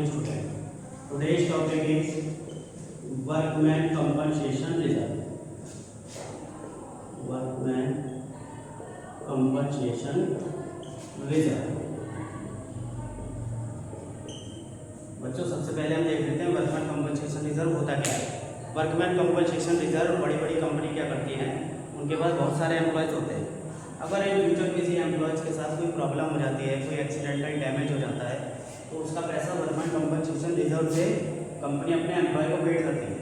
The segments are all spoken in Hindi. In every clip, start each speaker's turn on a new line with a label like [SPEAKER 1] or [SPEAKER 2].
[SPEAKER 1] morning student. Today's topic is workman compensation reserve. Workman compensation reserve. बच्चों सबसे पहले हम देख लेते हैं वर्कमैन कंपनसेशन रिजर्व होता क्या है। वर्कमैन कंपनसेशन रिजर्व बड़ी बड़ी कंपनी क्या करती हैं, उनके पास बहुत सारे एम्प्लॉयज़ होते हैं। अगर इन फ्यूचर किसी एम्प्लॉयज़ के साथ कोई प्रॉब्लम हो जाती है, कोई एक्सीडेंटल डैमेज हो जाता है, तो उसका पैसा वर्कमैन कंपनसेशन रिजर्व से कंपनी अपने एम्प्लॉय को पेड करती है।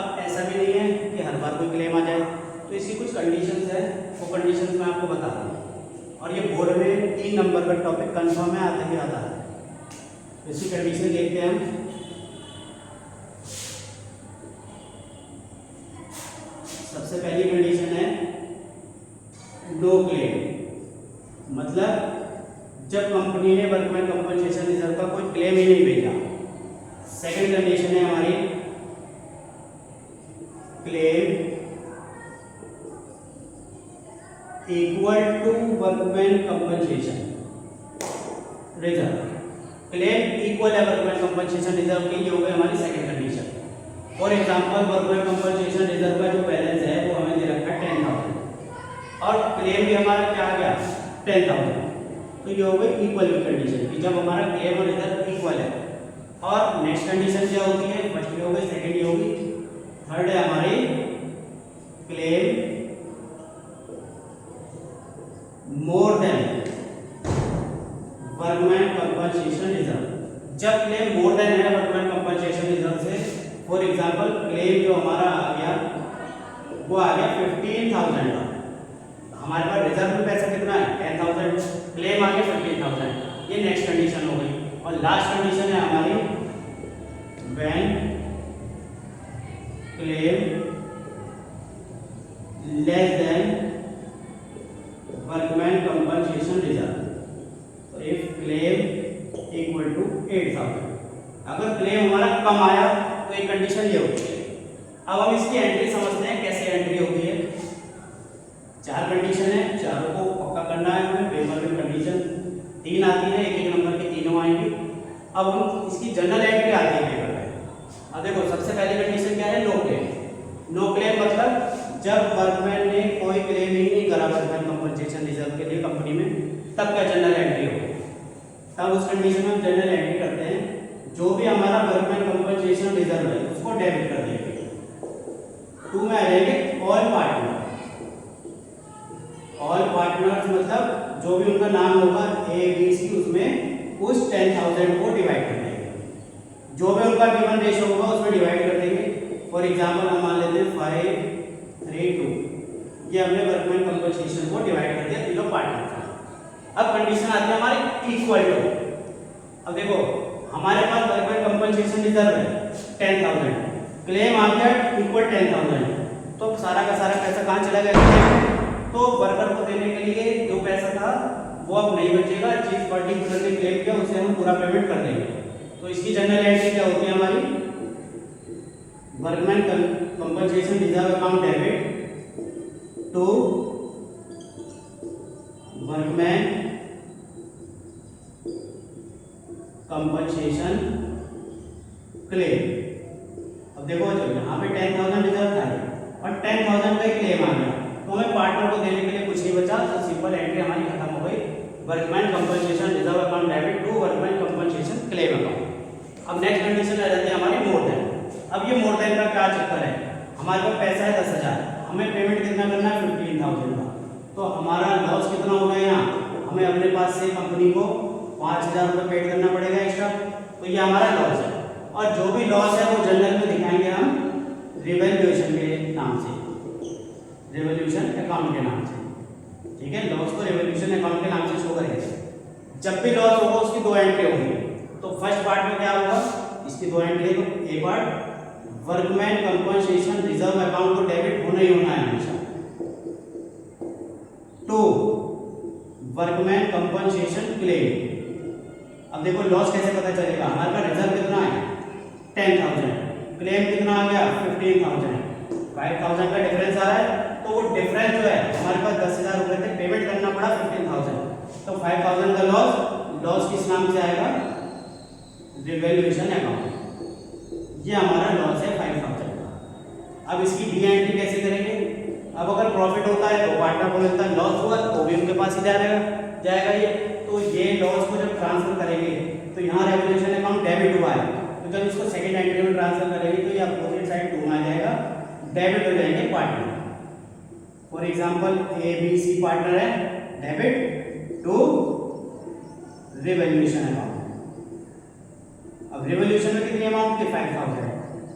[SPEAKER 1] अब ऐसा भी नहीं है कि हर बार कोई क्लेम आ जाए, तो इसकी कुछ कंडीशंस है, वो कंडीशंस मैं आपको बता रहा हूँ। और ये बोर्ड में 3 नंबर का टॉपिक कन्फर्म है, आते ही आता है। इसकी कंडीशन देखते हैं हम। सबसे पहली कंडीशन है नो क्लेम, मतलब जब कंपनी ने वर्कमैन कंपनसेशन रिजर्व का कोई क्लेम ही नहीं भेजा। सेकंड कंडीशन है हमारी claim equal to workman compensation reserve. Claim equal है वर्कमैन कंपनसेशन रिजर्व की, ये हो गई हमारी second condition. For example workman compensation reserve का जो बैलेंस है वो हमें दे रखा है 10,000 और क्लेम भी हमारा क्या आ गया 10,000, तो ये हो गई इक्वल की कंडीशन कि जब हमारा क्लेम और रिजर्व इक्वल है। और नेक्स्ट कंडीशन क्या होती है, फर्स्ट भी हो गई, सेकंड भी होगी, थर्ड है हमारी claim more than workman compensation reserve. जब क्लेम मोर देन है वर्कमैन कंपनसेशन रिजर्व से, फॉर एग्जांपल क्लेम जो हमारा आ गया वो आ गया 15,000 का, हमारे पास रिजर्व में पैसा कितना है 10,000, क्लेम आ गया 15,000, ये नेक्स्ट कंडीशन हो गई। और लास्ट कंडीशन है हमारी when claim less than workman compensation reserve. तो इफ क्लेम इक्वल टू 8,000, अगर क्लेम हमारा कम आया तो एक कंडीशन ये होती है। अब हम इसकी एंट्री समझते हैं, कैसे एंट्री होती है। 4 कंडीशन है, चारों को पक्का करना है हमें। पेपर में कंडीशन 3 आती है, एक एक नंबर की तीनों आएंगी। अब हम इसकी जनरल एंट्री आती है पेपर में। अब देखो सबसे पहली कंडीशन क्या है, नो क्लेम। नो क्लेम मतलब जब वर्कमैन ने कोई क्लेम ही नहीं करा वर्कमैन कंपनसेशन रिजर्व के लिए कंपनी में, तब क्या जनरल एंट्री होगी। तब उस कंडीशन में हम जनरल एंट्री करते हैं, जो भी हमारा वर्कमैन कंपनसेशन रिजर्व है उसको डेबिट कर देंगे। 2 में आ जाएंगे ऑल पार्टनर। ऑल पार्टनर्स मतलब जो भी उनका नाम होगा ए बी सी, उसमें उस 10,000 को डिवाइड कर देंगे। जो भी उनका गिवन रेशियो होगा उसमें डिवाइड कर देंगे। फॉर एग्जांपल हम मान लेते हैं 5:3:2, ये हमने वर्कमैन कंपनसेशन को डिवाइड कर दिया तीनों पार्टनर। अब कंडीशन आती है हमारी इक्वल टू। अब देखो हमारे पास वर्कमैन कंपनसेशन रिजर्व है 10,000, क्लेम आ गया इक्वल 10,000, तो सारा का सारा पैसा कहाँ चला गया, तो वर्कर को देने के लिए जो पैसा था वो अब नहीं बचेगा। जिस पर्टिकुलर ने क्लेम किया उसे हम पूरा पेमेंट कर देंगे। तो इसकी जनरल एंट्री क्या होती है हमारी, workman compensation reserve account debit to workman compensation claim. अब देखो चलो यहाँ पे 10,000 रिजर्व था और 10,000 का ही क्लेम आ गया, तो हमें पार्टनर को देने के लिए कुछ नहीं बचा, तो सिंपल एंट्री हमारी खत्म हो गई। Workman compensation reserve account debit to workman compensation claim account. अब नेक्स्ट कंडीशन आ जाती है हमारी मोर देन। अब ये मोर देन का क्या चक्कर है, हमारे पास पैसा है 10,000, हमें पेमेंट कितना करना है 15,000 का, तो हमारा लॉस कितना हो गया यहाँ, हमें अपने पास से कंपनी को 5,000 रुपये पेड करना पड़ेगा एक्स्ट्रा, तो ये हमारा लॉस है। और जो भी लॉस है वो जनरल में दिखाएंगे हम रिवैल्यूएशन के नाम से, रिवैल्यूएशन अकाउंट के नाम से, ठीक है। लॉस को रिवैल्यूएशन अकाउंट के नाम से शो करेंगे। जब भी लॉस होगा उसकी 2 एंट्री होगी। तो फर्स्ट पार्ट में क्या होगा, इसकी 2 एंट्री, तो A part workman compensation reserve account को डेबिट होना ही होना है हमेशा, टू वर्कमैन कंपनसेशन क्लेम। अब देखो लॉस कैसे पता चलेगा, हमारे पास रिजर्व कितना है 10,000, क्लेम कितना आ गया 15,000, 5,000 का डिफरेंस आ रहा है, तो वो डिफरेंस जो है हमारे पास 10,000 रुपए थे, पेमेंट करना पड़ा 15,000, तो 5,000 का लॉस किस नाम से आएगा, रिवैल्यूएशन अकाउंट, ये हमारा लॉस है 5000 का। अब इसकी डी एंट्री कैसे करेंगे? अब अगर प्रॉफिट होता है तो पार्टनर को मिलता है, लॉस हुआ तो भी उनके पास ही जाएगा ये। तो ये लॉस को जब ट्रांसफर करेंगे तो यहाँ रिवैल्यूएशन अकाउंट डेबिट हुआ है, तो जब इसको सेकंड एंट्री में ट्रांसफर करेंगे तो ये अपोजिट साइड 2 में आ जाएगा, डेबिट हो जाएंगे partner. For example A B C partner है, डेबिट टू रिवैल्यूएशन अकाउंट। अब रिवैल्यूएशन में कितनी अमाउंट थी? 5000,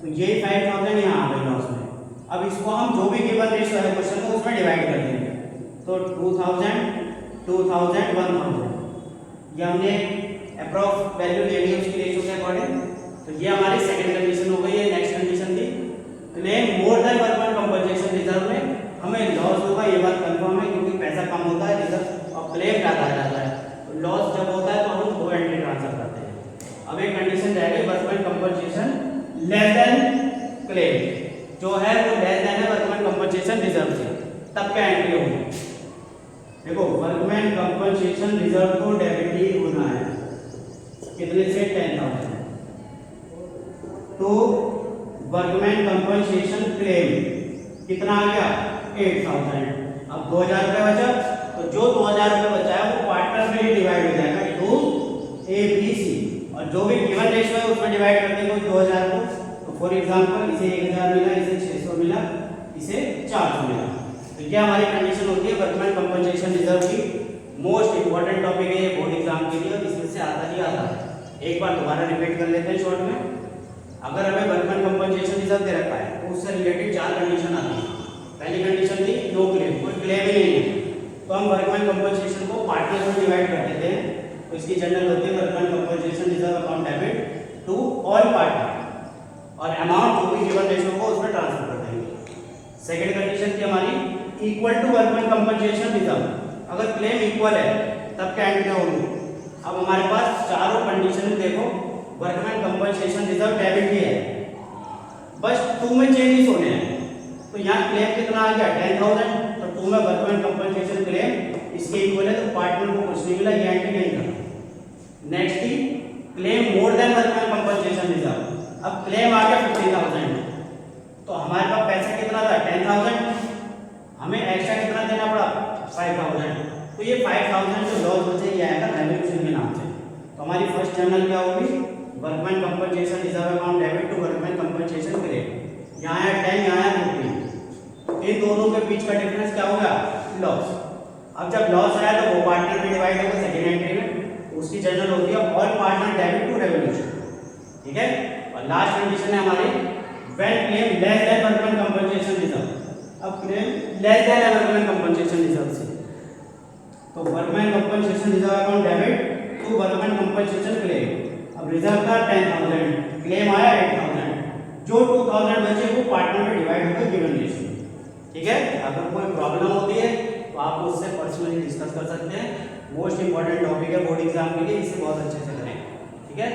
[SPEAKER 1] तो ये 5000 यहाँ आ गई लॉस में। अब इसको हम जो भी गिवन रेशियो है क्वेश्चन को उसमें डिवाइड कर देंगे, तो 2000 2000 1000, ये हमने अप्रॉक्स वैल्यू ले ली उसकी रेशियो के अकॉर्डिंग। तो ये हमारी सेकंड कंडीशन हो गई है। नेक्स्ट कंडीशन थी claim more than workman compensation reserve में हमें लॉस होगा, ये बात कंफर्म है क्योंकि पैसा कम होता है रिजर्व और क्लेम ज़्यादा आ जाता है। तो लॉस जब होता है तो हम 2 एंट्री ट्रांसफर करते हैं। अब एक कंडीशन रहेगी workman compensation less than claim, जो है वो लेस देन है वर्कमैन कंपनसेशन रिजर्व से, तब क्या एंट्री होगी? देखो वर्कमैन कंपनसेशन रिजर्व को डेबिट ही होना है, कितने से? 10,000। तो वर्कमैन कंपनसेशन क्लेम कितना आ गया? 8000। अब 2000 रुपये बचा, तो जो 2000 रुपये बचा है वो पार्टनर में ही डिवाइड हो जाएगा टू ए बी सी, और जो भी गिवन रेशियो है उसमें डिवाइड कर देंगे 2000 को। तो फॉर एग्जांपल इसे 1000 मिला, इसे 600 मिला, इसे 400 मिला। तो ये हमारी कंडीशन होती है वर्कमैन कंपनसेशन रिजर्व की। मोस्ट इंपॉर्टेंट टॉपिक है ये बोर्ड एग्जाम के लिए, और इसमें से आता ही आता है। एक बार दोबारा रिपीट कर लेते हैं शॉर्ट में। अगर हमें वर्कमैन कंपनसेशन रिजर्व दे रखा है तो उससे रिलेटेड 4 कंडीशन आती है। पहली कंडीशन थी नो क्लेम, कोई क्लेम ही नहीं है, तो हम वर्कमैन कंपनसेशन को पार्टनर्स में डिवाइड कर देते हैं। तो इसकी जनरल होती है workman compensation reserve account debit to all partner, और अमाउंट जो भी गिवन रेशियो को उसमें ट्रांसफर कर देंगे। सेकंड कंडीशन थी हमारी equal to workman compensation reserve, अगर क्लेम इक्वल है तब क्या एंट्री होगी? अब हमारे पास चारों कंडीशन देखो, वर्कमैन कंपनसेशन रिजर्व डेबिट ही है, बस 2 में चेंजेस होने हैं। तो यहाँ क्लेम कितना आ गया? 10,000, तो 2 में वर्कमैन कंपनसेशन क्लेम इसके इक्वल है, तो पार्टनर को कुछ नहीं मिला, ये एंट्री नहीं करना। नेक्स्ट थी claim more than workman compensation reserve. अब क्लेम आ गया 50,000, तो हमारे पास पैसा कितना था? 10,000, हमें एक्स्ट्रा कितना देना पड़ा? 5,000। तो ये 5,000 जो लॉस बचे ये आएगा रिवैल्यूएशन के नाम से। तो हमारी फर्स्ट जर्नल क्या होगी? Workman compensation reserve account debit to workman compensation claim. यहाँ है 10, यहाँ है 15, इन दोनों के बीच का डिफरेंस क्या होगा? लॉस। अब जब लॉस आया तो वो पार्टनर में डिवाइड होगा सेकेंड एंट्री में, उसकी जनरल होती है all partner debit to revaluation, ठीक है। और लास्ट कंडीशन है हमारी when claim less than workman compensation reserve. अब claim less than workman compensation reserve से, तो workman compensation reserve account debit to workman compensation claim. अब रिजर्व था 10,000, क्लेम आया 8,000, जो 2,000 बचे वो पार्टनर में डिवाइड होकर गिवन रेशियो, ठीक है। अगर कोई प्रॉब्लम होती है तो आप उससे पर्सनली डिस्कस कर सकते हैं। मोस्ट इंपॉर्टेंट टॉपिक है बोर्ड एग्जाम के लिए, इसे बहुत अच्छे से करें, ठीक है।